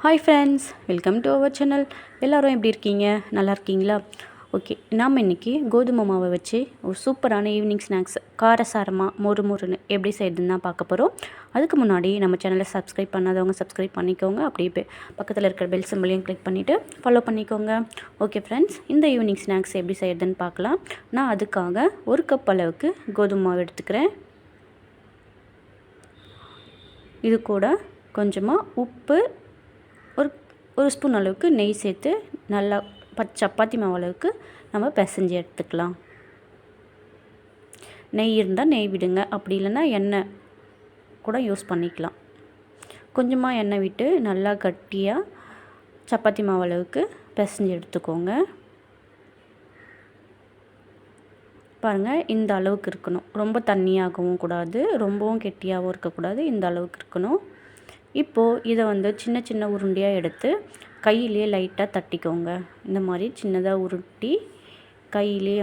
Hi friends, welcome to our channel. எல்லோரும் எப்படி இருக்கீங்க? நல்லா இருக்கீங்களா? ஓகே, நாம் இன்றைக்கி கோதுமை மாவை வச்சு ஒரு சூப்பரான ஈவினிங் ஸ்நாக்ஸ் காரசாரமாக மொறுன்னு எப்படி செய்யுதுன்னு தான் பார்க்க போகிறோம். அதுக்கு முன்னாடி நம்ம சேனலை சப்ஸ்கிரைப் பண்ணாதவங்க சப்ஸ்கிரைப் பண்ணிக்கோங்க. அப்படியே பக்கத்தில் இருக்கிற பெல் சிம்பிளையும் கிளிக் பண்ணிவிட்டு ஃபாலோ பண்ணிக்கோங்க. ஓகே ஃப்ரெண்ட்ஸ், இந்த ஈவினிங் ஸ்நாக்ஸ் எப்படி செய்யுதுன்னு பார்க்கலாம். நான் அதுக்காக 1 கப் அளவுக்கு கோதுமை மாவு எடுத்துக்கிறேன். இது கூட கொஞ்சமாக உப்பு, ஒரு ஸ்பூன் அளவுக்கு நெய் சேர்த்து நல்லா சப்பாத்தி மாவு அளவுக்கு நம்ம பிசைஞ்சு எடுத்துக்கலாம். நெய் இருந்தால் நெய் விடுங்க, அப்படி இல்லைன்னா எண்ணெய் கூட யூஸ் பண்ணிக்கலாம். கொஞ்சமாக எண்ணெய் விட்டு நல்லா கட்டியாக சப்பாத்தி மாவு அளவுக்கு பிசைஞ்சு எடுத்துக்கோங்க. பாருங்கள், இந்த அளவுக்கு இருக்கணும். ரொம்ப தண்ணியாகவும் கூடாது, ரொம்பவும் கெட்டியாகவும் இருக்கக்கூடாது. இந்த அளவுக்கு இருக்கணும். இப்போது இதை சின்ன சின்ன உருண்டையாக எடுத்து கையிலே லைட்டாக தட்டிக்கோங்க. இந்த மாதிரி சின்னதாக உருட்டி கையிலே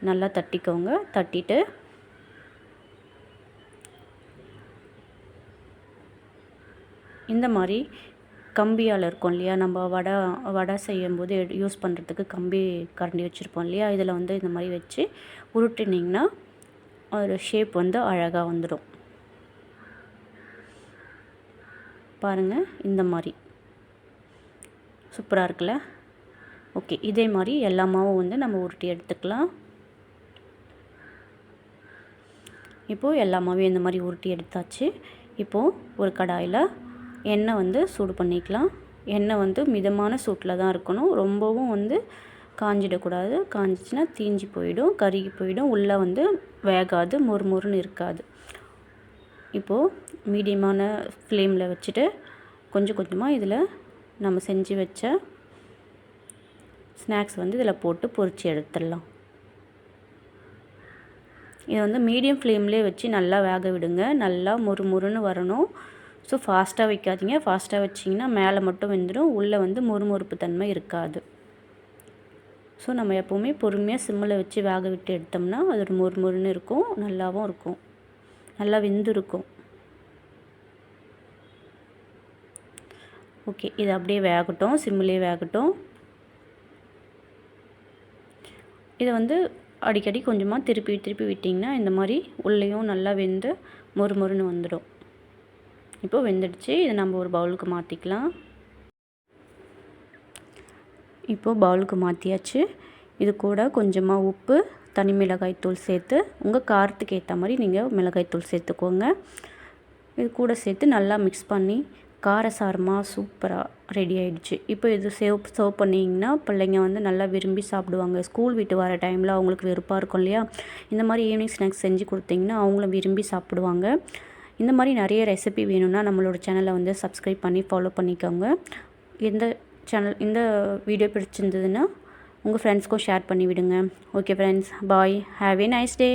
நல்லா தட்டிக்கோங்க. தட்டிட்டு இந்த மாதிரி கம்பியால் இருக்கும் இல்லையா, நம்ம வடை செய்யும்போது யூஸ் பண்ணுறதுக்கு கம்பி கரண்டி வச்சுருப்போம் இல்லையா, இதில் இந்த மாதிரி வச்சு உருட்டினிங்கன்னா ஒரு ஷேப் அழகாக வந்துடும். பாருங்கள், இந்த மாதிரி சூப்பராக இருக்குல்ல. ஓகே, இதே மாதிரி எல்லா மாவும் நம்ம உருட்டி எடுத்துக்கலாம். இப்போது எல்லா மாவையும் இந்த மாதிரி உருட்டி எடுத்தாச்சு. இப்போது ஒரு கடாயில் எண்ணெய் சூடு பண்ணிக்கலாம். எண்ணெய் மிதமான சூட்டில் தான் இருக்கணும். ரொம்பவும் காஞ்சிடக்கூடாது. காஞ்சிச்சின்னா தீஞ்சு போயிடும், கருகி போயிடும், உள்ளே வேகாது, மொறுன்னு இருக்காது. இப்போது மீடியமான ஃப்ளேமில் வச்சுட்டு கொஞ்சம் கொஞ்சமாக இதில் நம்ம செஞ்சு வச்ச ஸ்நாக்ஸ் இதில் போட்டு பொரித்து எடுத்துடலாம். இதை மீடியம் ஃப்ளேம்லேயே வச்சு நல்லா வேக விடுங்க. நல்லா மொறுன்னு வரணும். ஸோ ஃபாஸ்ட்டாக வைக்காதீங்க. ஃபாஸ்ட்டாக வச்சிங்கன்னா மேலே மட்டும் வெந்துடும், உள்ளே மொறுப்பு தன்மை இருக்காது. ஸோ நம்ம எப்போவுமே பொறுமையாக சிம்மில் வச்சு வேக விட்டு எடுத்தோம்னா அது ஒரு மொறுன்னு இருக்கும், நல்லாவும் இருக்கும், நல்லா வெந்திருக்கும். ஓகே, இது அப்படியே வேகட்டும், சிம்மிலே வேகட்டும். இதை அடிக்கடி கொஞ்சமாக திருப்பி விட்டிங்கன்னா இந்த மாதிரி உள்ளேயும் நல்லா வெந்து மொறுன்னு வந்துடும். இப்போது வெந்துடுச்சு. இதை நம்ம ஒரு பவுலுக்கு மாற்றிக்கலாம். இப்போது பவுலுக்கு மாற்றியாச்சு. இது கூட கொஞ்சமாக உப்பு, தனி மிளகாய்த்தூள் சேர்த்து உங்கள் காரத்துக்கு ஏற்ற மாதிரி நீங்கள் மிளகாய்த்தூள் சேர்த்துக்கோங்க. இது கூட சேர்த்து நல்லா மிக்ஸ் பண்ணி காரசாரமாக சூப்பராக ரெடி ஆகிடுச்சு. இப்போ இது சர்வ் பண்ணிங்கன்னா பிள்ளைங்க நல்லா விரும்பி சாப்பிடுவாங்க. ஸ்கூல் விட்டு வர டைமில் அவங்களுக்கு வெறுப்பாக இருக்கும் இல்லையா, இந்த மாதிரி ஈவினிங் ஸ்நாக்ஸ் செஞ்சு கொடுத்திங்கன்னா அவங்களும் விரும்பி சாப்பிடுவாங்க. இந்த மாதிரி நிறைய ரெசிபி வேணும்னா நம்மளோட சேனலை சப்ஸ்கிரைப் பண்ணி ஃபாலோ பண்ணிக்கோங்க. இந்த வீடியோ பிடிச்சிருந்ததுன்னா உங்கள் ஃப்ரெண்ட்ஸ்க்கும் ஷேர் பண்ணி விடுங்க. Okay friends, bye, have a nice day.